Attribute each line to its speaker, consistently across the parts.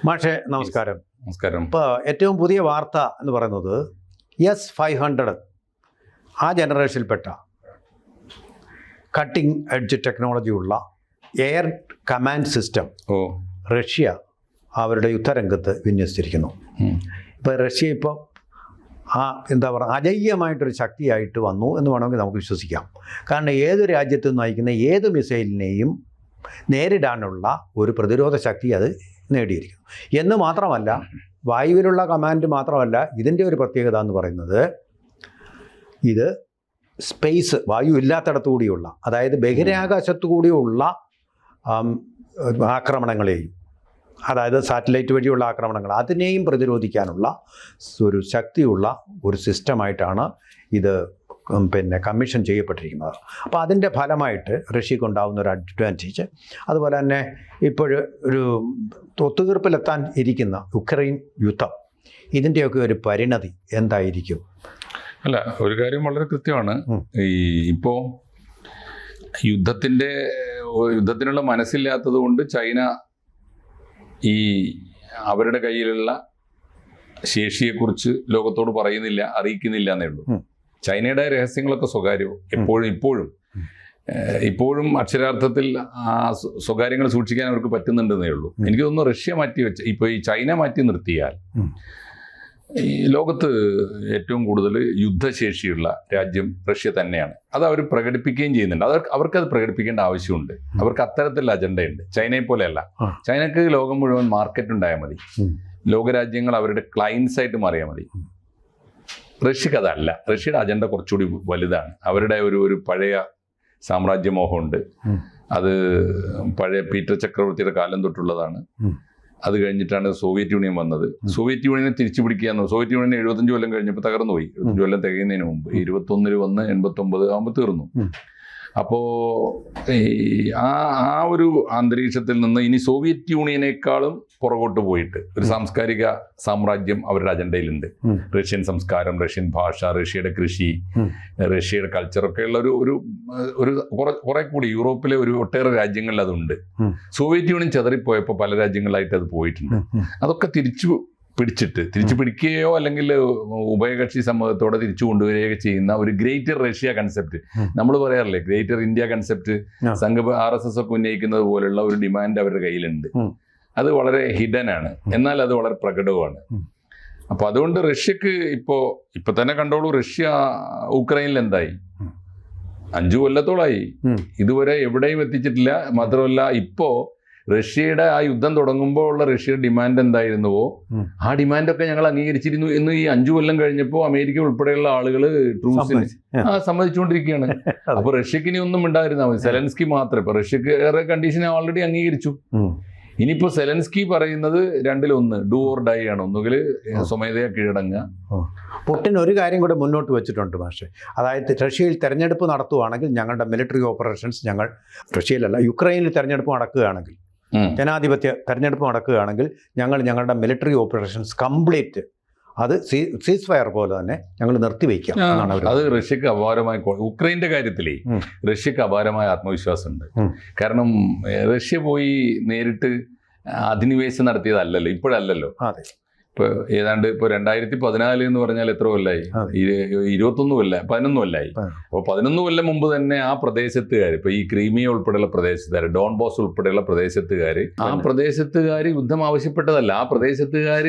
Speaker 1: മാഷെ നമസ്കാരം.
Speaker 2: നമസ്കാരം.
Speaker 1: ഇപ്പോൾ ഏറ്റവും പുതിയ വാർത്ത എന്ന് പറയുന്നത് S-500 ആ ജനറേഷനിൽപ്പെട്ട കട്ടിംഗ് എഡ്ജ് ടെക്നോളജിയുള്ള എയർ കമാൻഡ് സിസ്റ്റം റഷ്യ അവരുടെ യുദ്ധരംഗത്ത് വിന്യസിച്ചിരിക്കുന്നു. ഇപ്പോൾ റഷ്യ ഇപ്പോൾ എന്താ പറയുക, അജയ്യമായിട്ടൊരു ശക്തിയായിട്ട് വന്നു എന്ന് വേണമെങ്കിൽ നമുക്ക് വിശ്വസിക്കാം. കാരണം ഏത് രാജ്യത്തു നിന്ന് നയിക്കുന്ന ഏത് മിസൈലിനെയും നേരിടാനുള്ള ഒരു പ്രതിരോധ ശക്തി അത് നേടിയിരിക്കുന്നു. എന്ന് മാത്രമല്ല, വായുവിലുള്ള കമാൻഡ് മാത്രമല്ല, ഇതിൻ്റെ ഒരു പ്രത്യേകത എന്ന് പറയുന്നത് ഇത് സ്പേസ്, വായു ഇല്ലാത്തിടത്തു കൂടിയുള്ള, അതായത് ബഹിരാകാശത്തു കൂടിയുള്ള ആക്രമണങ്ങളെയും, അതായത് സാറ്റലൈറ്റ് വഴിയുള്ള ആക്രമണങ്ങൾ, അതിനെയും പ്രതിരോധിക്കാനുള്ള ഒരു ശക്തിയുള്ള ഒരു സിസ്റ്റമായിട്ടാണ് ഇത് കമ്മീഷൻ ചെയ്യപ്പെട്ടിരിക്കുന്നത്. അപ്പോൾ അതിൻ്റെ ഫലമായിട്ട് റഷ്യക്കുണ്ടാകുന്ന ഒരു അഡ്വാൻറ്റേജ്, അതുപോലെ തന്നെ ഒരു ഒത്തുതീർപ്പിലെത്താൻ ഇരിക്കുന്ന യുക്രൈൻ യുദ്ധം, ഇതിൻ്റെയൊക്കെ ഒരു പരിണതി എന്തായിരിക്കും?
Speaker 2: അല്ല, ഒരു കാര്യം വളരെ കൃത്യമാണ്. ഇപ്പോൾ യുദ്ധത്തിനുള്ള മനസ്സില്ലാത്തത് കൊണ്ട് ചൈന അവരുടെ കയ്യിലുള്ള ശേഷിയെക്കുറിച്ച് ലോകത്തോട് പറയുന്നില്ല, അറിയിക്കുന്നില്ല എന്നേ ഉള്ളൂ. ചൈനയുടെ രഹസ്യങ്ങളൊക്കെ സ്വകാര്യവും ഇപ്പോഴും അക്ഷരാർത്ഥത്തിൽ ആ സ്വകാര്യങ്ങൾ സൂക്ഷിക്കാൻ അവർക്ക് പറ്റുന്നുണ്ടെന്നേ ഉള്ളൂ. എനിക്ക് തോന്നുന്നു റഷ്യ ഇപ്പോൾ ഈ ചൈന മാറ്റി നിർത്തിയാൽ ഈ ലോകത്ത് ഏറ്റവും കൂടുതൽ യുദ്ധശേഷിയുള്ള രാജ്യം റഷ്യ തന്നെയാണ്. അത് അവർ പ്രകടിപ്പിക്കുകയും ചെയ്യുന്നുണ്ട്. അവർക്കത് പ്രകടിപ്പിക്കേണ്ട ആവശ്യമുണ്ട്. അവർക്ക് അത്തരത്തിലുള്ള അജണ്ടയുണ്ട്. ചൈനയെ പോലെയല്ല. ചൈനക്ക് ലോകം മുഴുവൻ മാർക്കറ്റ് ഉണ്ടായാൽ മതി, ലോകരാജ്യങ്ങൾ അവരുടെ ക്ലയൻസ് ആയിട്ട് മാറിയാൽ മതി. റഷ്യക്ക് അതല്ല. റഷ്യയുടെ അജണ്ട കുറച്ചുകൂടി വലുതാണ്. അവരുടെ ഒരു പഴയ സാമ്രാജ്യമോഹമുണ്ട്. അത് പഴയ പീറ്റർ ചക്രവർത്തിയുടെ കാലം തൊട്ടുള്ളതാണ്. അത് കഴിഞ്ഞിട്ടാണ് സോവിയറ്റ് യൂണിയൻ വന്നത്. സോവിയറ്റ് യൂണിയനെ തിരിച്ചു പിടിക്കുക. സോവിയറ്റ് യൂണിയൻ 75 കൊല്ലം കഴിഞ്ഞപ്പോൾ തകർന്നു പോയി. 75 കൊല്ലം തികയുന്നതിന് മുമ്പ് 21 വന്ന് 89 ആകുമ്പോൾ തീർന്നു. അപ്പോൾ ആ ഒരു അന്തരീക്ഷത്തിൽ നിന്ന് ഇനി സോവിയറ്റ് യൂണിയനേക്കാളും പുറകോട്ട് പോയിട്ട് ഒരു സാംസ്കാരിക സാമ്രാജ്യം അവരുടെ അജണ്ടയിലുണ്ട്. റഷ്യൻ സംസ്കാരം, റഷ്യൻ ഭാഷ, റഷ്യയുടെ കൃഷി, റഷ്യയുടെ കൾച്ചറൊക്കെ ഉള്ള ഒരു കുറെ കൂടി യൂറോപ്പിലെ ഒട്ടേറെ രാജ്യങ്ങളിൽ അതുണ്ട്. സോവിയറ്റ് യൂണിയൻ ചെതറിപ്പോയപ്പോൾ പല രാജ്യങ്ങളിലായിട്ട് അത് പോയിട്ടുണ്ട്. അതൊക്കെ തിരിച്ചു പിടിക്കുകയോ അല്ലെങ്കിൽ ഉഭയകക്ഷി സമ്മതത്തോടെ തിരിച്ചു കൊണ്ടുവരികയോ ചെയ്യുന്ന ഒരു ഗ്രേറ്റർ റഷ്യ കൺസെപ്റ്റ്, നമ്മൾ പറയാറില്ലേ, ഗ്രേറ്റർ ഇന്ത്യ കൺസെപ്റ്റ്, സംഘ RSS ഒക്കെ ഉന്നയിക്കുന്നത് പോലുള്ള ഒരു ഡിമാൻഡ് അവരുടെ കയ്യിലുണ്ട്. അത് വളരെ ഹിഡൻ ആണ്, എന്നാൽ അത് വളരെ പ്രകടവുമാണ്. അപ്പൊ അതുകൊണ്ട് റഷ്യക്ക് ഇപ്പൊ തന്നെ കണ്ടോളൂ, റഷ്യ ഉക്രൈനിൽ എന്തായി? 5 കൊല്ലത്തോളായി, ഇതുവരെ എവിടെയും എത്തിച്ചിട്ടില്ല. മാത്രമല്ല, ഇപ്പോ റഷ്യയുടെ ആ യുദ്ധം തുടങ്ങുമ്പോൾ ഉള്ള റഷ്യയുടെ ഡിമാൻഡ് എന്തായിരുന്നുവോ ആ ഡിമാൻഡൊക്കെ ഞങ്ങൾ അംഗീകരിച്ചിരുന്നു എന്ന് ഈ 5 കൊല്ലം കഴിഞ്ഞപ്പോൾ അമേരിക്ക ഉൾപ്പെടെയുള്ള ആളുകൾ ട്രൂസിന് സമ്മതിച്ചുകൊണ്ടിരിക്കുകയാണ്. അപ്പൊ റഷ്യക്ക് ഇനി ഒന്നും ഉണ്ടായിരുന്നാ മതി. സെലൻസ്കി മാത്രം. ഇപ്പൊ റഷ്യക്ക് ഏറെ കണ്ടീഷൻ ഓൾറെഡി അംഗീകരിച്ചു. ഇനിയിപ്പോ സെലൻസ്കി പറയുന്നത് 2-1 ഡു ഓർ ഡൈ ആണ്. ഒന്നുകിൽ സ്വമേധയാ കീഴടങ്ങുക.
Speaker 1: പുടിൻ ഒരു കാര്യം കൂടെ മുന്നോട്ട് വെച്ചിട്ടുണ്ട് പക്ഷേ, അതായത് റഷ്യയിൽ തെരഞ്ഞെടുപ്പ് നടത്തുകയാണെങ്കിൽ ഞങ്ങളുടെ മിലിറ്ററി ഓപ്പറേഷൻസ്, റഷ്യയിലല്ല യുക്രൈനിൽ തെരഞ്ഞെടുപ്പ് നടക്കുകയാണെങ്കിൽ, ജനാധിപത്യ തെരഞ്ഞെടുപ്പ് നടക്കുകയാണെങ്കിൽ ഞങ്ങളുടെ മിലിറ്ററി ഓപ്പറേഷൻസ് കംപ്ലീറ്റ് അത് സീസ് ഫയർ പോലെ തന്നെ ഞങ്ങൾ നിർത്തിവെക്കാം എന്നാണ്.
Speaker 2: അത് റഷ്യക്ക് അപാരമായ, ഉക്രൈൻ്റെ കാര്യത്തിലേ റഷ്യക്ക് അപാരമായ ആത്മവിശ്വാസമുണ്ട്. കാരണം റഷ്യ പോയി നേരിട്ട് അധിനിവേശം നടത്തിയതല്ലല്ലോ, ഇപ്പോഴല്ലല്ലോ. ഇപ്പോൾ ഏതാണ്ട് 2014 എന്ന് പറഞ്ഞാൽ എത്ര കൊല്ലായി? 11 കൊല്ലായി. അപ്പോൾ 11 കൊല്ലം മുമ്പ് തന്നെ ആ പ്രദേശത്തുകാർ, ഇപ്പോൾ ഈ ക്രീമിയ ഉൾപ്പെടെയുള്ള പ്രദേശത്തുകാർ, ഡോൺബോസ് ഉൾപ്പെടെയുള്ള പ്രദേശത്തുകാർ, ആ പ്രദേശത്തുകാർ യുദ്ധം ആവശ്യപ്പെട്ടതല്ല. ആ പ്രദേശത്തുകാർ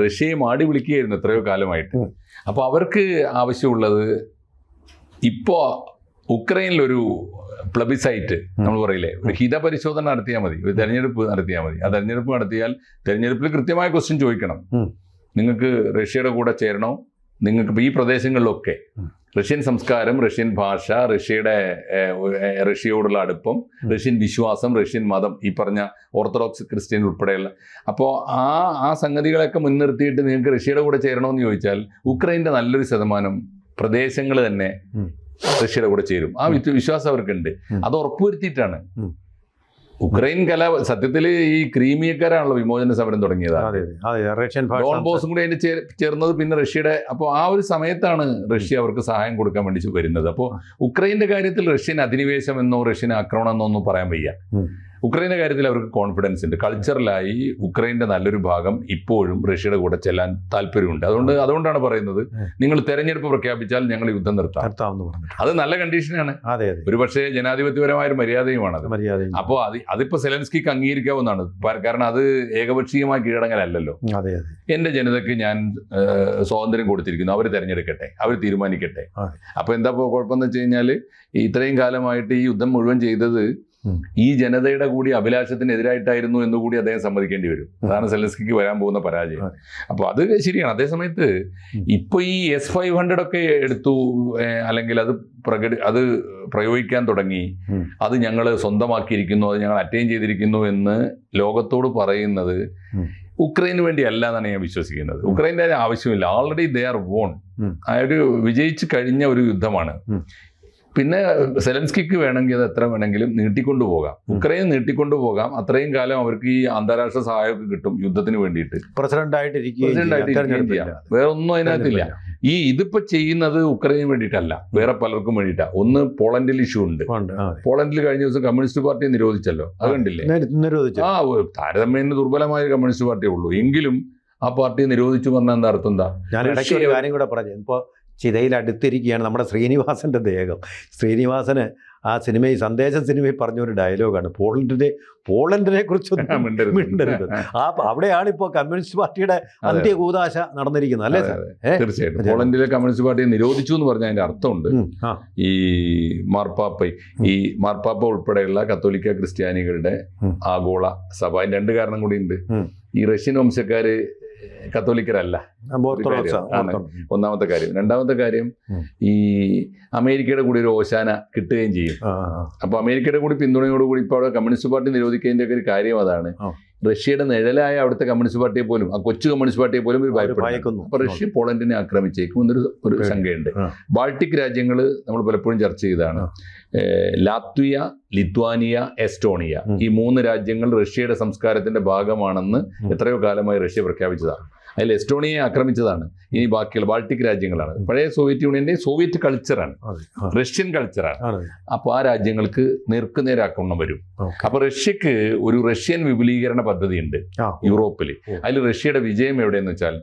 Speaker 2: റഷ്യയെ മാടി വിളിക്കുകയായിരുന്നു എത്രയോ കാലമായിട്ട്. അപ്പോൾ അവർക്ക് ആവശ്യമുള്ളത് ഇപ്പോൾ ഉക്രൈനിലൊരു പ്ലബിസൈറ്റ്, നമ്മൾ പറയില്ലേ, ഒരു ഹിതപരിശോധന നടത്തിയാൽ മതി, ഒരു തെരഞ്ഞെടുപ്പ് നടത്തിയാൽ മതി. ആ തെരഞ്ഞെടുപ്പ് നടത്തിയാൽ തെരഞ്ഞെടുപ്പിൽ കൃത്യമായ ക്വസ്റ്റ്യൻ ചോദിക്കണം. നിങ്ങൾക്ക് റഷ്യയുടെ കൂടെ ചേരണോ? നിങ്ങൾക്ക് ഈ പ്രദേശങ്ങളിലൊക്കെ റഷ്യൻ സംസ്കാരം, റഷ്യൻ ഭാഷ, റഷ്യയോടുള്ള അടുപ്പം, റഷ്യൻ വിശ്വാസം, റഷ്യൻ മതം, ഈ പറഞ്ഞ ഓർത്തഡോക്സ് ക്രിസ്ത്യൻ ഉൾപ്പെടെയുള്ള, അപ്പോൾ ആ സംഗതികളൊക്കെ മുൻനിർത്തിയിട്ട് നിങ്ങൾക്ക് റഷ്യയുടെ കൂടെ ചേരണമെന്ന് ചോദിച്ചാൽ ഉക്രൈൻ്റെ നല്ലൊരു ശതമാനം പ്രദേശങ്ങൾ തന്നെ റഷ്യയുടെ കൂടെ ചേരും. ആ വിശ്വാസം അവർക്കുണ്ട്. അത് ഉറപ്പുവരുത്തിയിട്ടാണ് ഉക്രൈൻ സത്യത്തിൽ ഈ ക്രീമിയക്കാരാണല്ലോ വിമോചന സമരം തുടങ്ങിയത്. ഡോൺബോസും കൂടി അതിന് ചേർന്നത് പിന്നെ റഷ്യയുടെ. അപ്പോൾ ആ ഒരു സമയത്താണ് റഷ്യ അവർക്ക് സഹായം കൊടുക്കാൻ വേണ്ടി വരുന്നത്. അപ്പോൾ ഉക്രൈൻ്റെ കാര്യത്തിൽ റഷ്യൻ അധിനിവേശം എന്നോ റഷ്യൻ ആക്രമണം എന്നോ ഒന്നും പറയാൻ വയ്യ. ഉക്രൈൻ്റെ കാര്യത്തിൽ അവർക്ക് കോൺഫിഡൻസ് ഉണ്ട്. കൾച്ചറലായി ഉക്രൈൻ്റെ നല്ലൊരു ഭാഗം ഇപ്പോഴും റഷ്യയുടെ കൂടെ ചെല്ലാൻ താല്പര്യമുണ്ട്. അതുകൊണ്ടാണ് പറയുന്നത്, നിങ്ങൾ തെരഞ്ഞെടുപ്പ് പ്രഖ്യാപിച്ചാൽ ഞങ്ങൾ യുദ്ധം നിർത്താമെന്ന് പറഞ്ഞു. അത് നല്ല കണ്ടീഷനാണ്. ഒരു പക്ഷേ ജനാധിപത്യപരമായ ഒരു മര്യാദയുമാണത്. അപ്പോൾ അതിപ്പോൾ സെലൻസ്കിക്ക് അംഗീകരിക്കാവുന്നതാണ്. കാരണം അത് ഏകപക്ഷീയമായി കീഴടങ്ങലല്ലോ. എൻ്റെ ജനതയ്ക്ക് ഞാൻ സ്വാതന്ത്ര്യം കൊടുത്തിരിക്കുന്നു, അവർ തിരഞ്ഞെടുക്കട്ടെ, അവർ തീരുമാനിക്കട്ടെ. അപ്പോൾ എന്താ കുഴപ്പമെന്ന് വെച്ച് കഴിഞ്ഞാൽ, ഇത്രയും കാലമായിട്ട് ഈ യുദ്ധം മുഴുവൻ ചെയ്തത് ഈ ജനതയുടെ കൂടി അഭിലാഷത്തിനെതിരായിട്ടായിരുന്നു എന്നുകൂടി അദ്ദേഹം സമ്മതിക്കേണ്ടി വരും. അതാണ് സെലൻസ്കിക്ക് വരാൻ പോകുന്ന പരാജയം. അപ്പോൾ അത് ശരിയാണ്. അതേസമയത്ത് ഇപ്പോൾ ഈ S-500 ഒക്കെ എടുത്തു, അല്ലെങ്കിൽ അത് പ്രയോഗിക്കാൻ തുടങ്ങി, അത് ഞങ്ങൾ സ്വന്തമാക്കിയിരിക്കുന്നു, അത് ഞങ്ങൾ അറ്റൈൻ ചെയ്തിരിക്കുന്നു എന്ന് ലോകത്തോട് പറയുന്നത് ഉക്രൈന് വേണ്ടി അല്ല എന്നാണ് ഞാൻ വിശ്വസിക്കുന്നത്. ഉക്രൈൻ്റെ ആവശ്യമില്ല. Already they are won. ഒരു വിജയിച്ചു കഴിഞ്ഞ ഒരു യുദ്ധമാണ്. പിന്നെ സെലൻസ്കിക്ക് വേണമെങ്കിൽ അത് എത്ര വേണമെങ്കിലും നീട്ടിക്കൊണ്ടുപോകാം, ഉക്രൈൻ നീട്ടിക്കൊണ്ടുപോകാം. അത്രയും കാലം അവർക്ക് ഈ അന്താരാഷ്ട്ര സഹായമൊക്കെ കിട്ടും യുദ്ധത്തിന് വേണ്ടിയിട്ട്. പ്രസിഡന്റായിട്ടിരിക്കുകയും ചെയ്യാം. വേറെ ഒന്നും അതിനകത്തില്ല. ഇതിപ്പോ ചെയ്യുന്നത് ഉക്രൈന് വേണ്ടിയിട്ടല്ല, വേറെ പലർക്കും വേണ്ടിയിട്ടാണ്. ഒന്ന് പോളണ്ടിൽ ഇഷ്യൂ ഉണ്ട്. പോളണ്ടിൽ കഴിഞ്ഞ ദിവസം കമ്മ്യൂണിസ്റ്റ് പാർട്ടിയെ നിരോധിച്ചല്ലോ, അത് കണ്ടില്ലേ? താരതമ്യേന ദുർബലമായ കമ്മ്യൂണിസ്റ്റ് പാർട്ടിയേ ഉള്ളൂ. എങ്കിലും ആ പാർട്ടിയെ നിരോധിച്ചു പറഞ്ഞാൽ എന്താ അർത്ഥം? എന്താ?
Speaker 1: ഞാൻ ഇടയ്ക്ക് ഒരു കാര്യം കൂടെ പറഞ്ഞു. ഇപ്പോൾ ചിതയിൽ അടുത്തിരിക്കുകയാണ് നമ്മുടെ ശ്രീനിവാസൻ്റെ ദേഹം. ശ്രീനിവാസന് ആ സിനിമയിൽ സന്ദേശം സിനിമയിൽ പറഞ്ഞൊരു ഡയലോഗാണ്, പോളണ്ടിനെ കുറിച്ചൊന്നും മിണ്ടരുത്. അവിടെയാണ് ഇപ്പോൾ കമ്മ്യൂണിസ്റ്റ് പാർട്ടിയുടെ അന്ത്യകൂദാശ നടന്നിരിക്കുന്നത്, അല്ലേ സാർ?
Speaker 2: തീർച്ചയായിട്ടും. പോളണ്ടിലെ കമ്മ്യൂണിസ്റ്റ് പാർട്ടിയെ നിരോധിച്ചു എന്ന് പറഞ്ഞാൽ അതിന്റെ അർത്ഥമുണ്ട്. ഈ മാർപ്പാപ്പ ഉൾപ്പെടെയുള്ള കത്തോലിക്ക ക്രിസ്ത്യാനികളുടെ ആഗോള സഭ, അതിന് രണ്ട് കാരണം കൂടി ഉണ്ട്. ഈ റഷ്യൻ വംശക്കാര് കത്തോലിക്കരല്ല, ഒന്നാമത്തെ കാര്യം. രണ്ടാമത്തെ കാര്യം, ഈ അമേരിക്കയുടെ കൂടി ഒരു ഓശാന കിട്ടുകയും ചെയ്യും. അപ്പൊ അമേരിക്കയുടെ കൂടി പിന്തുണയോടുകൂടി ഇപ്പോൾ അവിടെ കമ്മ്യൂണിസ്റ്റ് പാർട്ടി നിരോധിക്കുന്നതിന്റെ ഒക്കെ ഒരു കാര്യം അതാണ്. റഷ്യയുടെ നിഴലായ അവിടുത്തെ കമ്മ്യൂണിസ്റ്റ് പാർട്ടിയെ പോലും, ആ കൊച്ചു കമ്മ്യൂണിസ്റ്റ് പാർട്ടിയെ പോലും ഒരു ഭയപ്പെടുന്നു. അപ്പൊ റഷ്യ പോളണ്ടിനെ ആക്രമിച്ചേക്കും എന്നൊരു ശങ്കയുണ്ട്. ബാൾട്ടിക് രാജ്യങ്ങൾ നമ്മൾ പലപ്പോഴും ചർച്ച ചെയ്തതാണ്. ലാത്വിയ, ലിത്വാനിയ, എസ്റ്റോണിയ, ഈ 3 രാജ്യങ്ങൾ റഷ്യയുടെ സംസ്കാരത്തിന്റെ ഭാഗമാണെന്ന് എത്രയോ കാലമായി റഷ്യ പ്രഖ്യാപിച്ചതാണ്. അതിൽ എസ്റ്റോണിയയെ ആക്രമിച്ചതാണ്. ഇനി ബാക്കിയുള്ള ബാൾട്ടിക് രാജ്യങ്ങളാണ്. പഴയ സോവിയറ്റ് യൂണിയന്റെ സോവിയറ്റ് കൾച്ചറാണ്, റഷ്യൻ കൾച്ചറാണ്. അപ്പോൾ ആ രാജ്യങ്ങൾക്ക് നേർക്കുനേരാക്രമണം വരും. അപ്പൊ റഷ്യക്ക് ഒരു റഷ്യൻ വിപുലീകരണ പദ്ധതി ഉണ്ട് യൂറോപ്പിൽ. അതിൽ റഷ്യയുടെ വിജയം എവിടെയെന്ന് വെച്ചാൽ,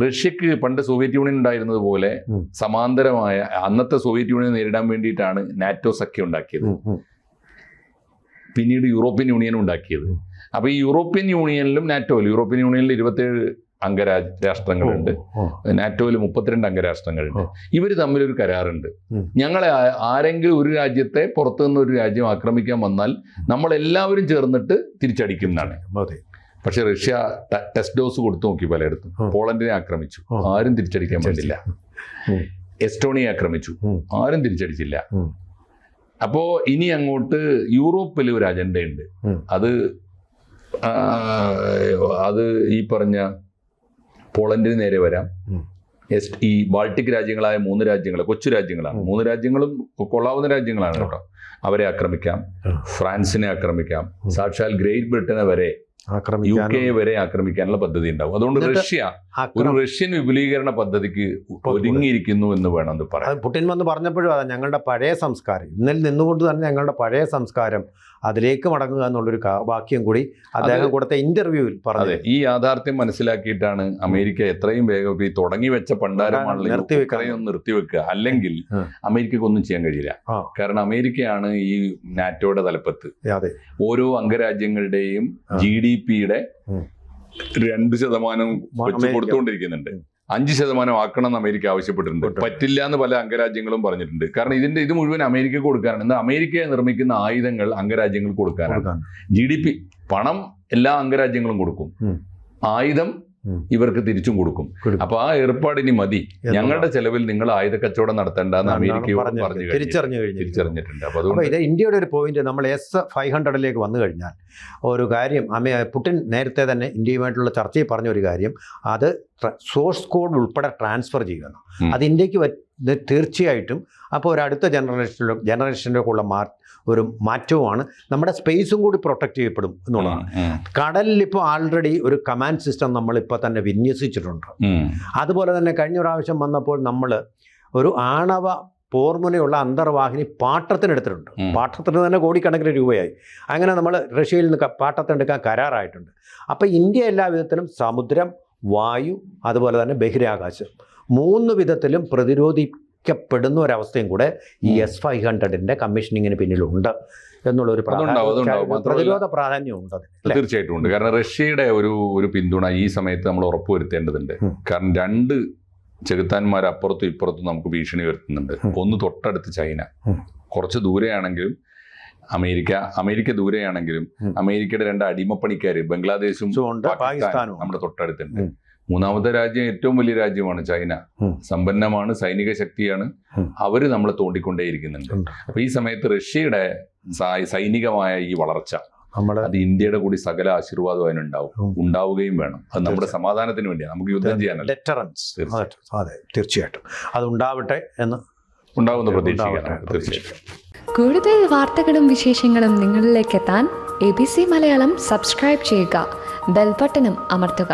Speaker 2: റഷ്യക്ക് പണ്ട് സോവിയറ്റ് യൂണിയൻ ഉണ്ടായിരുന്നത് പോലെ സമാന്തരമായ അന്നത്തെ സോവിയറ്റ് യൂണിയൻ നേരിടാൻ വേണ്ടിയിട്ടാണ് നാറ്റോ സഖ്യം ഉണ്ടാക്കിയത്, പിന്നീട് യൂറോപ്യൻ യൂണിയൻ ഉണ്ടാക്കിയത്. അപ്പൊ ഈ യൂറോപ്യൻ യൂണിയനിലും നാറ്റോയിലും, യൂറോപ്യൻ യൂണിയനിൽ 27 അംഗരാഷ്ട്രങ്ങളുണ്ട്, നാറ്റോയിൽ 32 അംഗരാഷ്ട്രങ്ങളുണ്ട്. ഇവർ തമ്മിലൊരു കരാറുണ്ട്. ഞങ്ങളെ ആരെങ്കിലും ഒരു രാജ്യത്തെ പുറത്തുനിന്ന് ഒരു രാജ്യം ആക്രമിക്കാൻ വന്നാൽ നമ്മളെല്ലാവരും ചേർന്നിട്ട് തിരിച്ചടിക്കും എന്നാണ്. പക്ഷെ റഷ്യ ടെസ്റ്റ് ഡോസ് കൊടുത്തു നോക്കി പലയിടത്തും. പോളണ്ടിനെ ആക്രമിച്ചു, ആരും തിരിച്ചടിക്കാൻ പറ്റില്ല. എസ്റ്റോണിയെ ആക്രമിച്ചു, ആരും തിരിച്ചടിച്ചില്ല. അപ്പോ ഇനി അങ്ങോട്ട് യൂറോപ്പിൽ ഒരു അജണ്ടയുണ്ട്. അത് ഈ പറഞ്ഞ പോളണ്ടിന് നേരെ വരാം. ഈ ബാൾട്ടിക് രാജ്യങ്ങളായ 3 രാജ്യങ്ങൾ കൊച്ചു രാജ്യങ്ങളാണ്. 3 രാജ്യങ്ങളും കൊള്ളാവുന്ന രാജ്യങ്ങളാണ് കേട്ടോ. അവരെ ആക്രമിക്കാം, ഫ്രാൻസിനെ ആക്രമിക്കാം, സാക്ഷാൽ ഗ്രേറ്റ് ബ്രിട്ടനെ വരെ, UK വരെ ആക്രമിക്കാനുള്ള പദ്ധതി ഉണ്ടാവും. അതുകൊണ്ട് റഷ്യ ഒരു റഷ്യൻ വിപുലീകരണ പദ്ധതിക്ക് ഒരുങ്ങിയിരിക്കുന്നു എന്ന് വേണം പറയാം.
Speaker 1: പുടിൻ വന്ന് പറഞ്ഞപ്പോഴും അതാ, ഞങ്ങളുടെ പഴയ സംസ്കാരം, ഇന്നലെ നിന്നുകൊണ്ട് തന്നെ ഞങ്ങളുടെ പഴയ സംസ്കാരം അതിലേക്ക് മടങ്ങുക എന്നുള്ളൊരു വാക്യം കൂടി അദ്ദേഹം കൊടുത്ത ഇന്റർവ്യൂവിൽ പറഞ്ഞു.
Speaker 2: ഈ യാഥാർത്ഥ്യം മനസ്സിലാക്കിയിട്ടാണ് അമേരിക്ക എത്രയും വേഗം ഈ തുടങ്ങി വെച്ച പണ്ടാരമാണല്ലോ നിർത്തിവെക്കുക. അല്ലെങ്കിൽ അമേരിക്കക്ക് ഒന്നും ചെയ്യാൻ കഴിയില്ല. കാരണം അമേരിക്കയാണ് ഈ നാറ്റോയുടെ തലപ്പത്ത്. ഓരോ അംഗരാജ്യങ്ങളുടെയും GDP-യുടെ 2% വെച്ച് കൊടുത്തുകൊണ്ടിരിക്കുന്നുണ്ട്. 5% ആക്കണം എന്ന് അമേരിക്ക ആവശ്യപ്പെട്ടിട്ടുണ്ട്. പറ്റില്ല എന്ന് പല അംഗരാജ്യങ്ങളും പറഞ്ഞിട്ടുണ്ട്. കാരണം ഇത് മുഴുവൻ അമേരിക്ക കൊടുക്കാനാണ്. എന്നാൽ അമേരിക്ക നിർമ്മിക്കുന്ന ആയുധങ്ങൾ അംഗരാജ്യങ്ങൾക്ക് കൊടുക്കാനാണ്. GDP പണം എല്ലാ അംഗരാജ്യങ്ങളും കൊടുക്കും, ആയുധം ഇവർക്ക് തിരിച്ചും കൊടുക്കും. അപ്പൊ ആ ഏർപ്പാട് ഇനി മതി, ഞങ്ങളുടെ ചെലവിൽ നിങ്ങൾ ആയുധ കച്ചവടം നടത്തേണ്ടെന്ന് അമേരിക്കയോട് തിരിച്ചറിഞ്ഞിട്ടുണ്ട്. അപ്പൊ അതുകൊണ്ട്
Speaker 1: ഇന്ത്യയുടെ ഒരു പോയിന്റ്, നമ്മൾ S-500 വന്നു കഴിഞ്ഞാൽ ഒരു കാര്യം, പുടിൻ നേരത്തെ തന്നെ ഇന്ത്യയുമായിട്ടുള്ള ചർച്ചയിൽ പറഞ്ഞ ഒരു കാര്യം, അത് സോഴ്സ് കോഡ് ഉൾപ്പെടെ ട്രാൻസ്ഫർ ചെയ്യുന്നു. അത് ഇന്ത്യക്ക് തീർച്ചയായിട്ടും അപ്പോൾ ഒരു അടുത്ത ജനറേഷനിലേക്കുള്ള ഒരു മാറ്റവുമാണ്. നമ്മുടെ സ്പേസും കൂടി പ്രൊട്ടക്റ്റ് ചെയ്യപ്പെടും എന്നുള്ളതാണ്. കടലിൽ ഇപ്പോൾ ആൾറെഡി ഒരു കമാൻഡ് സിസ്റ്റം നമ്മളിപ്പോൾ തന്നെ വിന്യസിച്ചിട്ടുണ്ട്. അതുപോലെ തന്നെ കഴിഞ്ഞ പ്രാവശ്യം വന്നപ്പോൾ നമ്മൾ ഒരു ആണവ പോർമുനയുള്ള അന്തർവാഹിനി പാട്ടത്തിനെടുത്തിട്ടുണ്ട്. പാട്ടത്തിന് തന്നെ കോടിക്കണക്കിന് രൂപയായി. അങ്ങനെ നമ്മൾ റഷ്യയിൽ നിന്ന് പാട്ടത്തിനെടുക്കാൻ കരാറായിട്ടുണ്ട്. അപ്പോൾ ഇന്ത്യ എല്ലാ വിധത്തിലും സമുദ്രം, വായു, അതുപോലെ തന്നെ ബഹിരാകാശം 3 വിധത്തിലും പ്രതിരോധിക്കപ്പെടുന്ന ഒരവസ്ഥയും കൂടെ ഈ S-500 കമ്മീഷനിങ്ങിന് പിന്നിലുണ്ട് എന്നുള്ളൊരു പ്രതിരോധ പ്രാധാന്യമുണ്ട്.
Speaker 2: തീർച്ചയായിട്ടും ഉണ്ട്. കാരണം റഷ്യയുടെ ഒരു പിന്തുണ ഈ സമയത്ത് നമ്മൾ ഉറപ്പുവരുത്തേണ്ടതുണ്ട്. കാരണം 2 ചെകുത്താന്മാർ അപ്പുറത്തും ഇപ്പുറത്തും നമുക്ക് ഭീഷണി ഉയർത്തുന്നുണ്ട്. ഒന്ന് തൊട്ടടുത്ത് ചൈന, കുറച്ച് ദൂരെയാണെങ്കിലും അമേരിക്ക ദൂരെയാണെങ്കിലും അമേരിക്കയുടെ 2 അടിമപ്പണിക്കാർ ബംഗ്ലാദേശും പാകിസ്ഥാനും നമ്മുടെ തൊട്ടടുത്തുണ്ട്. 3ാമത്തെ രാജ്യം, ഏറ്റവും വലിയ രാജ്യമാണ് ചൈന. സമ്പന്നമാണ്, സൈനിക ശക്തിയാണ്. അവര് നമ്മളെ തോണ്ടിക്കൊണ്ടേയിരിക്കുന്നുണ്ട്. അപ്പൊ ഈ സമയത്ത് റഷ്യയുടെ സൈനികമായ ഈ വളർച്ച അത് ഇന്ത്യയുടെ കൂടി സകല ആശീർവാദവും അതിനുണ്ടാവും, ഉണ്ടാവുകയും വേണം. അത് നമ്മുടെ സമാധാനത്തിന് വേണ്ടിയാണ്, നമുക്ക് യുദ്ധം ചെയ്യാനല്ല.
Speaker 1: അതെ, തീർച്ചയായിട്ടും അത് ഉണ്ടാവട്ടെ എന്ന്
Speaker 2: ഉണ്ടാവുന്ന പ്രതീക്ഷിക്കണം. തീർച്ചയായിട്ടും
Speaker 3: കൂടുതൽ വാർത്തകളും വിശേഷങ്ങളും നിങ്ങളിലേക്ക് എത്താൻ ABC മലയാളം സബ്സ്ക്രൈബ് ചെയ്യുക, ബെൽ ബട്ടണും അമർത്തുക.